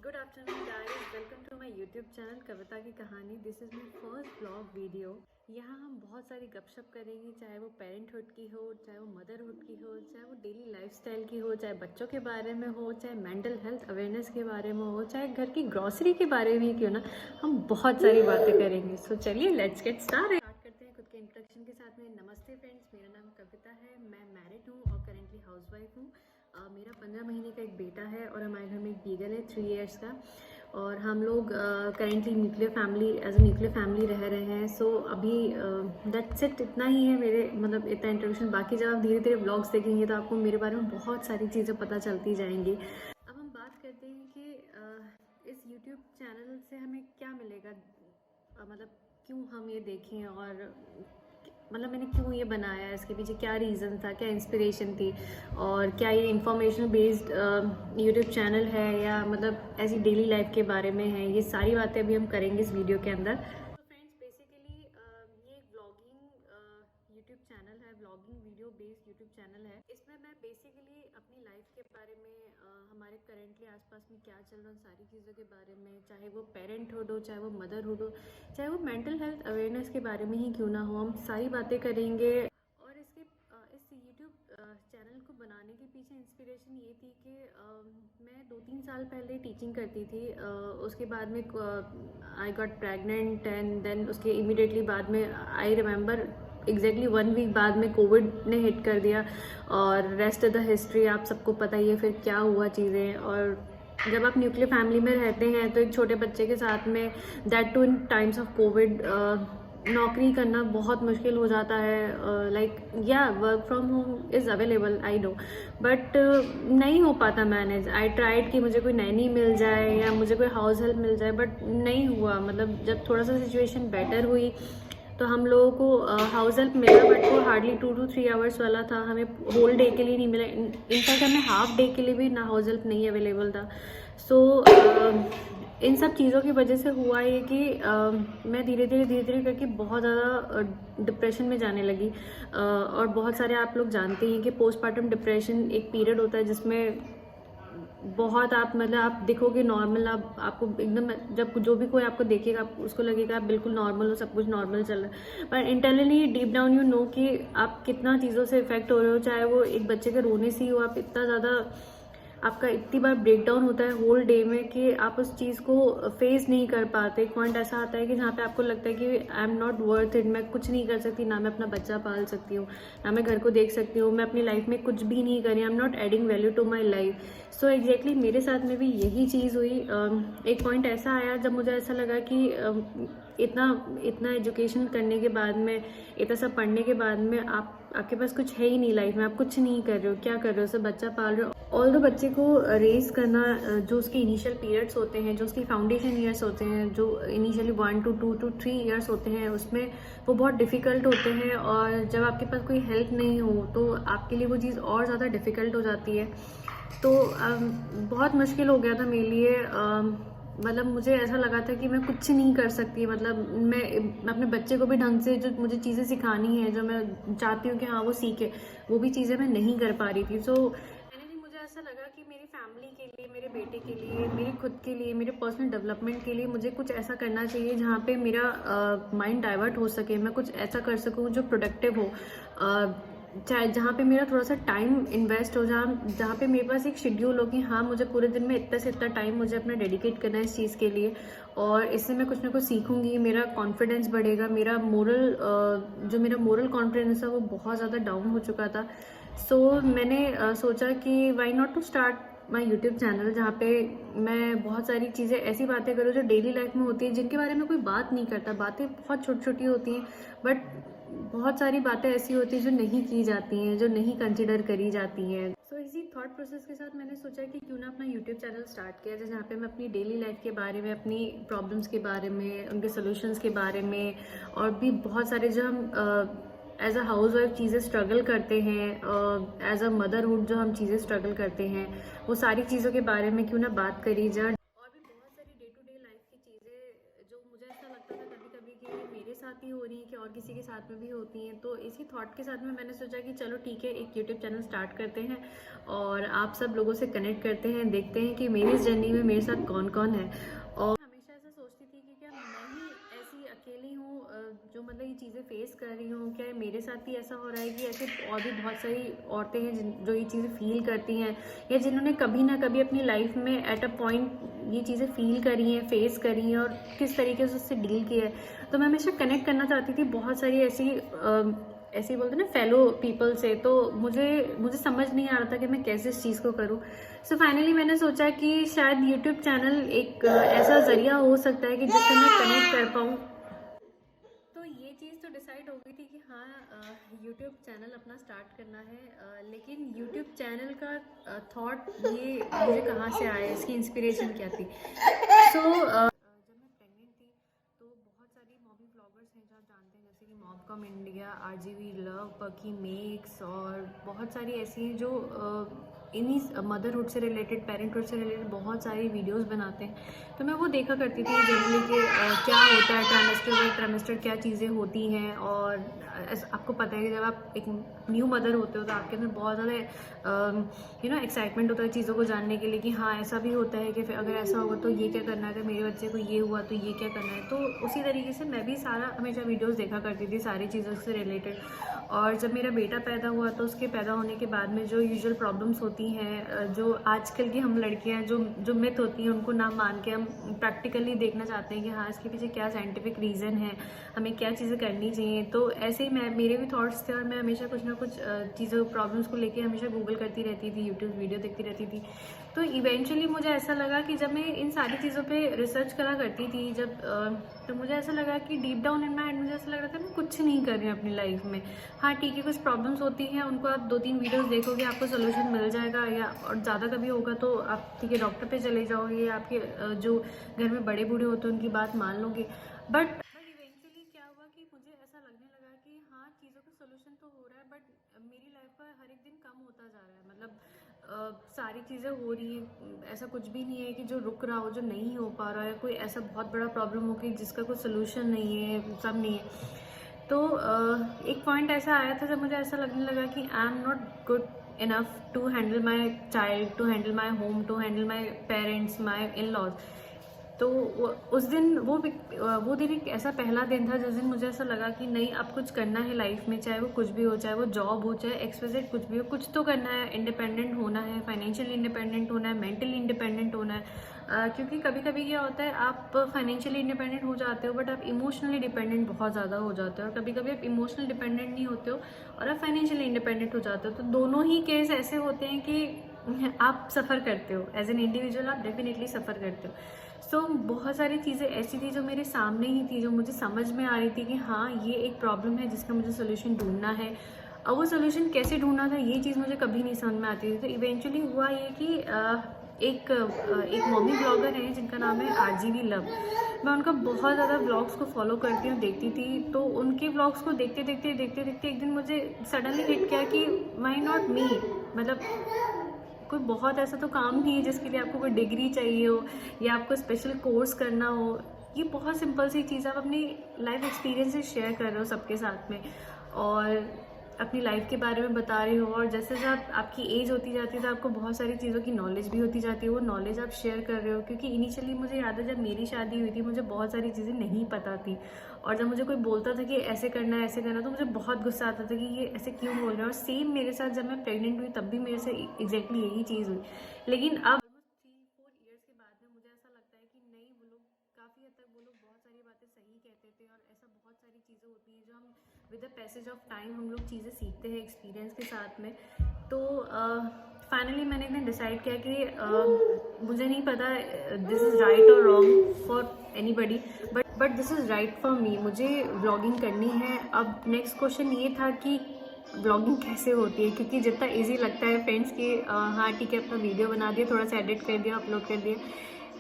Good afternoon guys, welcome to my YouTube channel Kavita की कहानी। This is my first blog video. यहाँ हम बहुत सारी गपशप करेंगे, चाहे वो पेरेंटहुड की हो, चाहे वो मदरहुड की हो, चाहे वो डेली लाइफस्टाइल की हो, चाहे बच्चों के बारे में हो, चाहे मेंटल हेल्थ अवेयरनेस के बारे में हो, चाहे घर की ग्रॉसरी के बारे में क्यों ना, हम बहुत सारी बातें करेंगे। सो चलिए लेट्स गेट स्टार्ट करते हैं खुद के इंट्रोडक्शन के साथ में। नमस्ते फ्रेंड्स, मेरा नाम कविता है, मैं मैरिड हूँ और करेंटली हाउसवाइफ हूँ। मेरा 15 महीने का एक बेटा है और हमारे घर में एक बीगल है 3 इयर्स का। और हम लोग currently nuclear family as a nuclear family रह रहे हैं। सो अभी दैट्स इट, इतना ही है मेरे मतलब इतना इंट्रोडक्शन। बाकी जब आप धीरे धीरे ब्लॉग्स देखेंगे तो आपको मेरे बारे में बहुत सारी चीज़ें पता चलती जाएंगी। अब हम बात करते हैं कि इस यूट्यूब चैनल से हमें क्या मिलेगा, मतलब क्यों हम ये देखें और मतलब मैंने क्यों ये बनाया, इसके पीछे क्या रीज़न था, क्या इंस्पिरेशन थी, और क्या ये इंफॉर्मेशन बेस्ड यूट्यूब चैनल है या मतलब ऐसी डेली लाइफ के बारे में है। ये सारी बातें अभी हम करेंगे इस वीडियो के अंदर। तो फ्रेंड्स बेसिकली ये एक ब्लॉगिंग यूट्यूब चैनल है, blogging video based YouTube channel है। इसमें मैं बेसिकली अपनी लाइफ के बारे में, हमारे करेंटली आसपास में क्या चल रहा है सारी चीज़ों के बारे में, चाहे वो पेरेंटहुड हो, चाहे वो मदरहुड हो, चाहे वो मेंटल हेल्थ अवेयरनेस के बारे में ही क्यों ना हो, हम सारी बातें करेंगे। और इस यूट्यूब चैनल को बनाने के पीछे इंस्पिरेशन ये थी कि मैं 2-3 साल पहले टीचिंग करती थी। उसके बाद में I got pregnant and then उसके इमीडिएटली बाद में आई रिमेंबर एग्जैक्टली 1 वीक बाद में कोविड ने हिट कर दिया और रेस्ट ऑफ द हिस्ट्री आप सबको पता ही है फिर क्या हुआ चीज़ें। और जब आप न्यूक्लियर फैमिली में रहते हैं तो एक छोटे बच्चे के साथ में that too in times of Covid नौकरी करना बहुत मुश्किल हो जाता है। लाइक या work from home is available I know, but नहीं हो पाता मैनेज। आई ट्राइड कि मुझे कोई नैनी मिल जाए या मुझे कोई हाउस हेल्प मिल जाए, बट नहीं हुआ। मतलब जब थोड़ा सा सिचुएशन बेटर हुई तो हम लोगों को हाउस हेल्प मिला, बट वो हार्डली 2 to 3 आवर्स वाला था, हमें होल डे के लिए नहीं मिला। इनफैक्ट हमें हाफ डे के लिए भी ना हाउस हेल्प नहीं अवेलेबल था। सो इन सब चीज़ों की वजह से हुआ ये कि मैं धीरे धीरे करके बहुत ज़्यादा डिप्रेशन में जाने लगी। और बहुत सारे आप लोग जानते हैं कि पोस्टमार्टम डिप्रेशन एक पीरियड होता है जिसमें बहुत आप मतलब आप दिखोगे नॉर्मल, आपको एकदम जब जो भी कोई आपको देखेगा आप उसको लगेगा आप बिल्कुल नॉर्मल हो, सब कुछ नॉर्मल चल रहा है, पर internally deep down you know कि आप कितना चीज़ों से इफेक्ट हो रहे हो। चाहे वो एक बच्चे के रोने से ही हो, आप इतना ज़्यादा आपका इतनी बार ब्रेकडाउन होता है होल डे में कि आप उस चीज़ को फेस नहीं कर पाते। एक पॉइंट ऐसा आता है कि जहाँ पे आपको लगता है कि I am not worth it, मैं कुछ नहीं कर सकती, ना मैं अपना बच्चा पाल सकती हूँ, ना मैं घर को देख सकती हूँ, मैं अपनी लाइफ में कुछ भी नहीं करी, I am not adding value to my life. So exactly मेरे साथ में भी यही चीज़ हुई। एक पॉइंट ऐसा आया जब मुझे ऐसा लगा कि इतना एजुकेशन करने के बाद में, इतना सब पढ़ने के बाद में आपके पास कुछ है ही नहीं लाइफ में, आप कुछ नहीं कर रहे हो, क्या कर रहे हो, सब बच्चा पाल रहे हो। ऑल दो बच्चे को रेज करना, जो उसके इनिशियल पीरियड्स होते हैं, जो उसके फाउंडेशन ईयर्स होते हैं, जो इनिशियली 1 to 2 to 3 ईयर्स होते हैं, उसमें वो बहुत डिफ़िकल्ट होते हैं। और जब आपके पास कोई हेल्प नहीं हो तो आपके लिए वो चीज़ और ज़्यादा डिफ़िकल्ट हो जाती है। तो बहुत मुश्किल हो गया था मेरे लिए। मतलब मुझे ऐसा लगा था कि मैं कुछ नहीं कर सकती। मतलब मैं अपने बच्चे को भी ढंग से जो मुझे चीज़ें सिखानी है, जो मैं चाहती हूँ कि हाँ वो सीखे, वो भी चीज़ें मैं नहीं कर पा रही थी। सो मुझे ऐसा लगा कि मेरी फैमिली के लिए, मेरे बेटे के लिए, मेरे खुद के लिए, मेरे पर्सनल डेवलपमेंट के लिए मुझे कुछ ऐसा करना चाहिए जहाँ पे मेरा माइंड डाइवर्ट हो सके, मैं कुछ ऐसा कर सकूँ जो प्रोडक्टिव हो, चाहे जहाँ पे मेरा थोड़ा सा टाइम इन्वेस्ट हो, जहाँ पे मेरे पास एक शेड्यूल हो कि हाँ मुझे पूरे दिन में इतना से इतना टाइम मुझे अपना डेडिकेट करना है इस चीज़ के लिए, और इससे मैं कुछ ना कुछ सीखूंगी, मेरा कॉन्फिडेंस बढ़ेगा, मेरा मेरा मोरल कॉन्फिडेंस है वो बहुत ज़्यादा डाउन हो चुका था। सो मैंने सोचा कि why not to start my YouTube channel, जहाँ पे मैं बहुत सारी चीज़ें ऐसी बातें करूँ जो डेली लाइफ में होती है, जिनके बारे में कोई बात नहीं करता। बातें बहुत छोटी छोटी होती हैं, बट बहुत सारी बातें ऐसी होती हैं जो नहीं की जाती हैं, जो नहीं कंसिडर करी जाती हैं। सो इसी थॉट प्रोसेस के साथ मैंने सोचा कि क्यों ना अपना यूट्यूब चैनल स्टार्ट किया जाए, जहाँ पे मैं अपनी डेली लाइफ के बारे में, अपनी प्रॉब्लम्स के बारे में, उनके सोल्यूशंस के बारे में, और भी बहुत सारे जो हम एज अ हाउस वाइफ चीज़ें स्ट्रगल करते हैं, एज अ मदरहुड जो हम चीज़ें स्ट्रगल करते हैं, वो सारी चीज़ों के बारे में क्यों ना बात करी जाए। और भी बहुत सारी डे टू डे लाइफ की चीज़ें जो मुझे ऐसा लगता था कभी कभी कि मेरे साथ ही हो रही हैं कि और किसी के साथ में भी होती हैं। तो इसी थॉट के साथ में मैंने सोचा कि चलो ठीक है, एक यूट्यूब चैनल स्टार्ट करते हैं और आप सब लोगों से कनेक्ट करते हैं, देखते हैं कि मेरी इस जर्नी में मेरे साथ कौन कौन है। और हमेशा ऐसा सोचती थी कि क्या मैं ही ऐसी अकेली हूँ जो मतलब ये चीज़ें फेस कर रही हूँ, क्या मेरे साथ ही ऐसा हो रहा है कि ऐसे और भी बहुत सारी औरतें हैं जो ये चीज़ें फील करती हैं, या जिन्होंने कभी ना कभी अपनी लाइफ में एट अ पॉइंट ये चीज़ें फील करी हैं, फेस करी हैं और किस तरीके से उससे डील किया है। तो मैं हमेशा कनेक्ट करना चाहती थी बहुत सारी ऐसी बोलते ना फेलो पीपल से। तो मुझे समझ नहीं आ रहा था कि मैं कैसे इस चीज़ को करूँ। सो फाइनली मैंने सोचा कि शायद यूट्यूब चैनल एक ऐसा ज़रिया हो सकता है कि जिससे मैं कनेक्ट कर पाऊँ। तो ये चीज़ तो डिसाइड हो गई थी कि हाँ यूट्यूब चैनल अपना स्टार्ट करना है, लेकिन यूट्यूब चैनल का थॉट ये मुझे कहाँ से आया, इसकी इंस्पिरेशन क्या थी। सो जब मैं प्रेग्नेंट थी तो बहुत सारी मॉमी ब्लॉगर्स हैं जो आप जानते हैं, जैसे कि मॉमकॉम इंडिया, RGV लव, पकी मेक्स और बहुत सारी ऐसी हैं जो इन्हीं मदरहुड से रिलेटेड, पेरेंटहुड से रिलेटेड बहुत सारी वीडियोस बनाते हैं। तो मैं वो देखा करती थी जनरली कि क्या होता है ट्राइमेस्टर क्या चीज़ें होती हैं। और आपको पता है कि जब आप एक न्यू मदर होते हो तो आपके अंदर बहुत ज़्यादा एक्साइटमेंट होता है चीज़ों को जानने के लिए कि हाँ ऐसा भी होता है कि फिर अगर ऐसा होगा तो ये क्या करना है, अगर मेरे बच्चे को ये हुआ तो ये क्या करना है। तो उसी तरीके से मैं भी हमेशा वीडियोज़ देखा करती थी सारी चीज़ों से रिलेटेड। और जब मेरा बेटा पैदा हुआ तो उसके पैदा होने के बाद में जो यूजुअल प्रॉब्लम्स होती हैं, जो आजकल की हम लड़कियां जो मिथ होती हैं उनको ना मान के हम प्रैक्टिकली देखना चाहते हैं कि हाँ इसके पीछे क्या साइंटिफिक रीज़न है, हमें क्या चीज़ें करनी चाहिए। तो ऐसे ही मेरे भी थॉट्स थे और मैं हमेशा कुछ ना कुछ चीज़ों प्रॉब्लम्स को लेके हमेशा गूगल करती रहती थी, यूट्यूब वीडियो देखती रहती थी। तो इवेंचुअली मुझे ऐसा लगा कि जब मैं इन सारी चीज़ों पे रिसर्च करा करती थी तो मुझे ऐसा लगा कि deep down in my hand मुझे ऐसा लग रहा था मैं कुछ नहीं कर रही हूँ अपनी लाइफ में। हाँ ठीक है, कुछ प्रॉब्लम्स होती हैं, उनको आप 2-3 वीडियोस देखोगे आपको सोल्यूशन मिल जाएगा, या और ज़्यादा कभी होगा तो आप ठीक है डॉक्टर पे चले जाओगे, या आपके जो घर में बड़े बूढ़े होते हैं उनकी बात मान लोगे। बट इवेंचुअली क्या हुआ कि मुझे ऐसा लगने लगा कि हाँ चीज़ों का सोल्यूशन तो हो रहा है, बट मेरी लाइफ का हर एक दिन कम होता जा रहा है। मतलब सारी चीज़ें हो रही हैं, ऐसा कुछ भी नहीं है कि जो रुक रहा हो, जो नहीं हो पा रहा है, कोई ऐसा बहुत बड़ा प्रॉब्लम हो कि जिसका कोई सोल्यूशन नहीं है, सब नहीं है। तो एक पॉइंट ऐसा आया था जब मुझे ऐसा लगने लगा कि I am not good enough to handle my child, to handle my home, to handle my parents, my in laws. तो उस दिन वो दिन एक ऐसा पहला दिन था जिस दिन मुझे ऐसा लगा कि नहीं अब कुछ करना है लाइफ में, चाहे वो कुछ भी हो, चाहे वो जॉब हो, चाहे एक्सपेक्टेड कुछ भी हो, कुछ तो करना है, इंडिपेंडेंट होना है, फाइनेंशियली इंडिपेंडेंट होना है, मेंटली इंडिपेंडेंट होना है। क्योंकि कभी कभी क्या होता है आप फाइनेंशियली इंडिपेंडेंट हो जाते हो बट आप इमोशनली डिपेंडेंट बहुत ज़्यादा हो जाते हो, और कभी कभी आप इमोशनल डिपेंडेंट नहीं होते हो और आप फाइनेंशियली इंडिपेंडेंट हो जाते हो। तो दोनों ही केस ऐसे होते हैं कि आप सफ़र करते हो, एज एन इंडिविजुअल आप डेफिनेटली सफ़र करते हो। सो बहुत सारी चीज़ें ऐसी थी जो मेरे सामने ही थी, जो मुझे समझ में आ रही थी कि हाँ ये एक प्रॉब्लम है जिसका मुझे सोल्यूशन ढूंढना है। अब वो सोल्यूशन कैसे ढूंढना था ये चीज़ मुझे कभी नहीं समझ में आती थी। तो इवेंचुअली हुआ ये कि एक मॉमी ब्लॉगर है जिनका नाम है RGV लव। मैं उनका बहुत ज़्यादा ब्लॉग्स को फॉलो करती हूँ, देखती थी। तो उनके ब्लॉग्स को देखते देखते एक दिन मुझे सडनली हिट किया कि व्हाई नॉट मी। मतलब कोई बहुत ऐसा तो काम नहीं है जिसके लिए आपको कोई डिग्री चाहिए हो या आपको स्पेशल कोर्स करना हो। ये बहुत सिंपल सी चीज़, आप अपनी लाइफ एक्सपीरियंसेस शेयर कर रहे हो सबके साथ में और अपनी लाइफ के बारे में बता रहे हो, और जैसे जब आपकी एज होती जाती है तो आपको बहुत सारी चीज़ों की नॉलेज भी होती जाती है, वो नॉलेज आप शेयर कर रहे हो। क्योंकि इनिशियली मुझे याद है जब मेरी शादी हुई थी मुझे बहुत सारी चीज़ें नहीं पता थी, और जब मुझे कोई बोलता था कि ऐसे करना है ऐसे करना तो मुझे बहुत गुस्सा आता था कि ये ऐसे क्यों बोल रहे हैं। और सेम मेरे साथ जब मैं प्रेग्नेंट हुई तब भी मेरे से एग्जैक्टली यही चीज़ हुई। लेकिन अब 3-4 ईयर्स के बाद में मुझे ऐसा लगता है कि नहीं, वो लोग काफ़ी हद तक बहुत सारी बातें सही कहते थे, और ऐसा बहुत सारी चीज़ें होती हैं जो हम with the passage of time हम लोग चीज़ें सीखते हैं एक्सपीरियंस के साथ में। तो फाइनली मैंने एक दिन डिसाइड किया कि मुझे नहीं पता दिस इज़ राइट और wrong for anybody, but this is right for me. मुझे व्लॉगिंग करनी है। अब नेक्स्ट क्वेश्चन ये था कि व्लॉगिंग कैसे होती है, क्योंकि जितना इजी लगता है फ्रेंड्स कि हाँ ठीक है अपना वीडियो बना दिया, थोड़ा सा एडिट कर दिया, अपलोड कर दिया,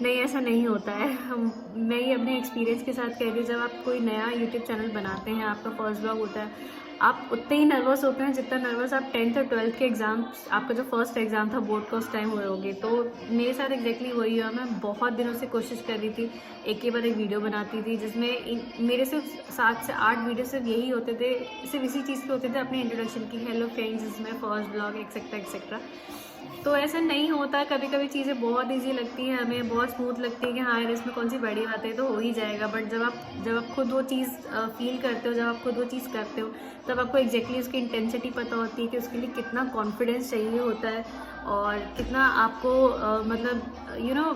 नहीं ऐसा नहीं होता है। मैं ये अपने एक्सपीरियंस के साथ कह रही हूँ, जब आप कोई नया यूट्यूब चैनल बनाते हैं, आपका फर्स्ट व्लॉग होता है आप उतने ही नर्वस होते हैं जितना नर्वस आप 10th और 12th के एग्ज़ाम, आपका जो फर्स्ट एग्ज़ाम था बोर्ड का, उस टाइम हुए होगे। तो मेरे साथ एग्जैक्टली वही हुआ। मैं बहुत दिनों से कोशिश कर रही थी, एक के बाद एक वीडियो बनाती थी जिसमें मेरे सिर्फ 7 से 8 वीडियो सिर्फ यही होते थे, सिर्फ इसी चीज़ के होते थे, अपने इंट्रोडक्शन की, हेलो फ्रेंड्स, इसमें फर्स्ट ब्लॉग एक्सेट्रा एक्सेट्रा। तो ऐसा नहीं होता, कभी कभी चीज़ें बहुत इजी लगती है हमें, बहुत स्मूथ लगती है कि हाँ यार इसमें कौन सी बड़ी बात है, तो हो ही जाएगा। बट जब आप खुद वो चीज़ फील करते हो, जब आप खुद वो चीज़ करते हो, तब आपको एग्जैक्टली उसकी इंटेंसिटी पता होती है कि उसके लिए कितना कॉन्फिडेंस चाहिए होता है और कितना आपको मतलब यू नो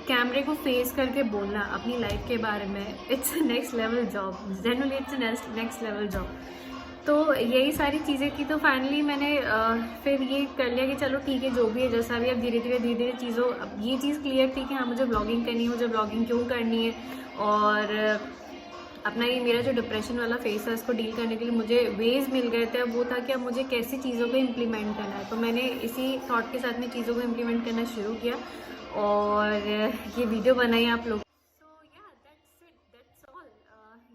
कैमरे को फेस करके बोलना अपनी लाइफ के बारे में। It's next level job, generally it's next level job. तो यही सारी चीज़ें थी। तो फाइनली मैंने फिर ये कर लिया कि चलो ठीक है, जो भी है जैसा भी। अब धीरे धीरे चीज़ों, अब ये चीज़ क्लियर थी कि हाँ मुझे ब्लॉगिंग करनी है, मुझे ब्लॉगिंग क्यों करनी है, और अपना ये मेरा जो डिप्रेशन वाला फेस है उसको डील करने के लिए मुझे वेज मिल गए थे। अब वो था कि अब मुझे कैसी चीज़ों को इम्प्लीमेंट करना है। तो मैंने इसी थॉट के साथ में चीज़ों को इम्प्लीमेंट करना शुरू किया और ये वीडियो बनाई आप लोग।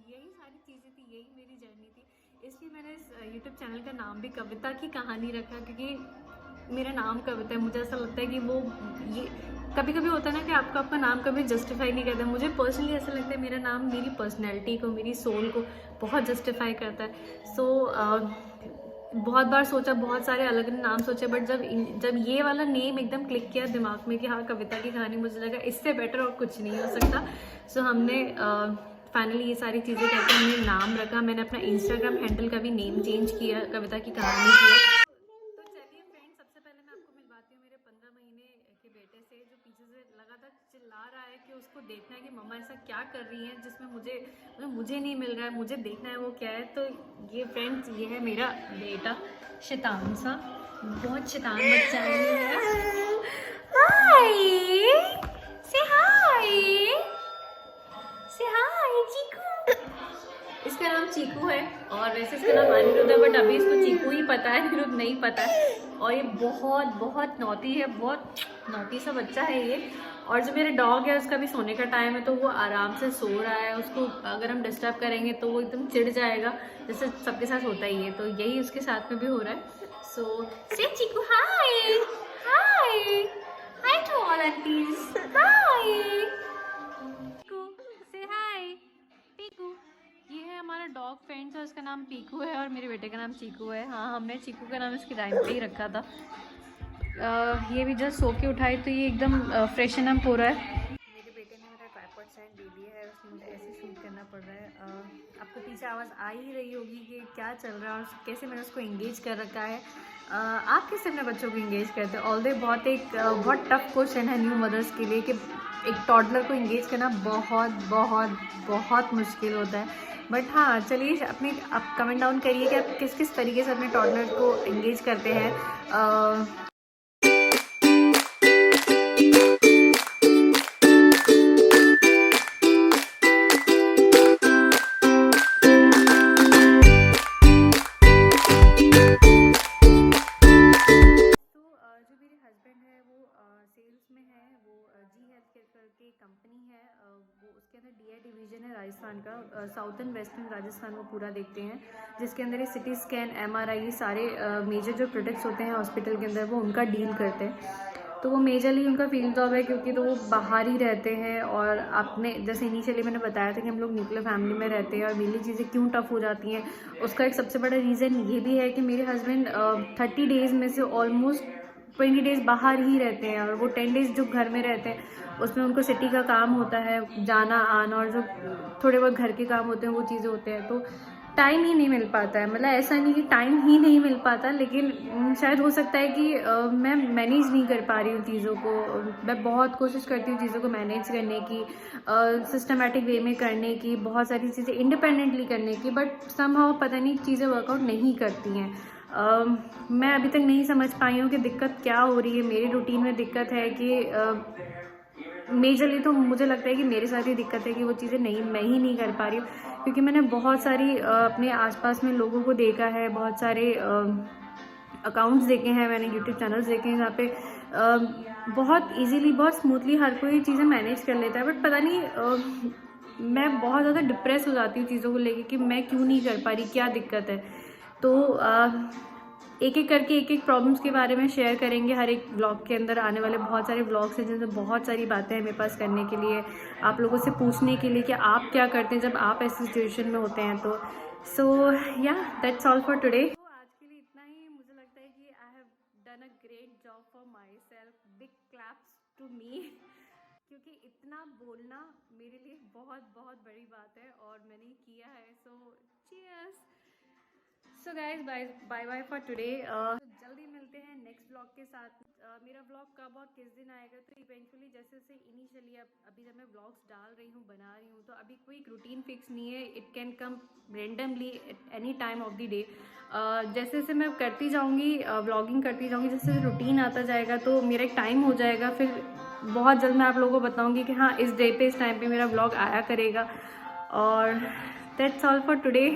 यही सारी चीज़ें थी, यही मेरी जर्नी थी। इसलिए मैंने इस यूट्यूब चैनल का नाम भी कविता की कहानी रखा, क्योंकि मेरा नाम कविता है। मुझे ऐसा लगता है कि वो ये कभी कभी होता है ना कि आपका आपका नाम कभी जस्टिफाई नहीं करता। मुझे पर्सनली ऐसा लगता है मेरा नाम मेरी पर्सनैलिटी को, मेरी सोल को बहुत जस्टिफाई करता है। सो बहुत बार सोचा, बहुत सारे अलग नाम सोचे, बट जब ये वाला नेम एकदम क्लिक किया दिमाग में कि हाँ कविता की कहानी, मुझे लगा इससे बेटर और कुछ नहीं हो सकता। सो हमने फाइनली ये सारी चीज़ें करके हमने नाम रखा। मैंने अपना इंस्टाग्राम हैंडल का भी नेम चेंज किया, कविता की कहानी किया। तो चलिए फ्रेंड्स, सबसे पहले मैं आपको मिलवाती हूँ मेरे 15 महीने के बेटे से, जो पीछे से लगातार चिल्ला रहा है कि उसको देखना है कि मम्मा ऐसा क्या कर रही है जिसमें मुझे नहीं मिल रहा है, मुझे देखना है वो क्या है। तो ये फ्रेंड्स, ये है मेरा बेटा, शैतान सा, बहुत शैतान बच्चा है। हाय, से हाय, से हाय चीकू। इसका नाम चीकू है और वैसे इसका नाम अनिरुद्ध है, बट अभी इसको चीकू ही पता है, अनिरुद्ध नहीं पता है। और ये बहुत बहुत नॉटी है, बहुत नॉटी सा बच्चा है ये। और जो मेरे डॉग है उसका भी सोने का टाइम है, तो वो आराम से सो रहा है। उसको अगर हम डिस्टर्ब करेंगे तो वो एकदम चिढ़ जाएगा, जैसे सबके साथ होता ही है। तो यही उसके साथ में भी हो रहा है। सो से चीकू हाय, हाय, हाय टू ऑल आंटीज, हाय से हाय पीकू। ये है हमारा डॉग फ्रेंड्स और इसका नाम पीकू है और मेरे बेटे का नाम चीकू है। हाँ, हमने चीकू का नाम इसकी राइम पे ही रखा था। ये भी जस्ट सो के उठाई तो ये एकदम फ्रेशन अप हो रहा है। मेरे बेटे ने मेरा ट्राइपॉड स्टैंड दे दिया है, उसमें मुझे ऐसे शूट करना पड़ रहा है। आपको पीछे आवाज़ आ ही रही होगी कि क्या चल रहा है और कैसे मैंने उसको एंगेज कर रखा है। आप कैसे अपने बच्चों को एंगेज करते हैं? ऑल्दो बहुत टफ क्वेश्चन है न्यू मदर्स के लिए कि एक टॉडलर को एंगेज करना बहुत बहुत बहुत मुश्किल होता है। बट हाँ, चलिए आप कमेंट डाउन करिए कि आप किस किस तरीके से अपने टॉडलर को एंगेज करते हैं। सेल्स में है, वो जी हेल्थ केयर करके कंपनी है, वो उसके अंदर DI डिवीज़न है राजस्थान का, साउथर्न वेस्टर्न राजस्थान वो पूरा देखते हैं, जिसके अंदर ये CT स्कैन, MRI, ये सारे मेजर जो प्रोडक्ट्स होते हैं हॉस्पिटल के अंदर वो उनका डील करते हैं। तो वो मेजरली उनका फील्ड जॉब है, क्योंकि तो वो बाहर ही रहते हैं। और आपने जैसे इनिशियली मैंने बताया था कि हम लोग न्यूक्लियर फैमिली में रहते हैं और मेरी चीज़ें क्यों टफ हो जाती हैं, उसका एक सबसे बड़ा रीज़न ये भी है कि मेरे हस्बैंड 30 डेज़ में से ऑलमोस्ट 20 डेज़ बाहर ही रहते हैं, और वो 10 डेज़ जो घर में रहते हैं उसमें उनको सिटी का काम होता है, जाना आना, और जो थोड़े बहुत घर के काम होते हैं वो चीज़ें होते हैं। तो टाइम ही नहीं मिल पाता है। मतलब ऐसा नहीं कि टाइम ही नहीं मिल पाता, लेकिन शायद हो सकता है कि मैं मैनेज नहीं कर पा रही हूँ चीज़ों को। मैं बहुत कोशिश करती हूँ चीज़ों को मैनेज करने की, सिस्टमेटिक वे में करने की, बहुत सारी चीज़ें इंडिपेंडेंटली करने की, बट समहाउ पता नहीं चीज़ें वर्कआउट नहीं करती हैं। मैं अभी तक नहीं समझ पाई हूँ कि दिक्कत क्या हो रही है। मेरी रूटीन में दिक्कत है कि मेजरली तो मुझे लगता है कि मेरे साथ ही दिक्कत है कि वो चीज़ें मैं ही नहीं कर पा रही हूँ, क्योंकि मैंने बहुत सारी अपने आसपास में लोगों को देखा है, बहुत सारे अकाउंट्स देखे हैं मैंने, यूट्यूब चैनल्स देखे हैं जहाँ पे बहुत इजीली, बहुत स्मूथली हर कोई चीज़ें मैनेज कर लेता है। बट पता नहीं मैं बहुत ज़्यादा डिप्रेस हो जाती हूँ चीज़ों को लेके कि मैं क्यों नहीं कर पा रही, क्या दिक्कत है। तो एक एक करके एक एक प्रॉब्लम्स के बारे में शेयर करेंगे हर एक ब्लॉग के अंदर। आने वाले बहुत सारे ब्लॉग्स हैं जिनसे बहुत सारी बातें हैं मेरे पास करने के लिए, आप लोगों से पूछने के लिए कि आप क्या करते हैं जब आप ऐसी सिचुएशन में होते हैं। तो सो या दैट्स ऑल फॉर टुडे। तो आज के लिए इतना ही। मुझे लगता है कि I have done a great job for myself, big claps to me क्योंकि इतना बोलना मेरे लिए बहुत बहुत बड़ी बात है और मैंने किया है। So cheers. So guys bye bye bye for today. जल्दी मिलते हैं नेक्स्ट ब्लॉग के साथ। मेरा ब्लॉग कब और किस दिन आएगा तो इवेंचुअली जैसे जैसे इनिशियली अभी जब मैं ब्लॉग्स डाल रही हूँ, बना रही हूँ, तो अभी कोई रूटीन फिक्स नहीं है। It can come randomly at any time of the day. जैसे जैसे मैं करती जाऊँगी, ब्लॉगिंग करती जाऊँगी, जैसे जैसे रूटीन आता जाएगा तो मेरा एक टाइम हो जाएगा, फिर बहुत जल्द मैं आप लोगों को बताऊँगी कि हाँ इस डे पे इस टाइम पे मेरा ब्लॉग आया करेगा। और दैट्स ऑल फॉर टुडे।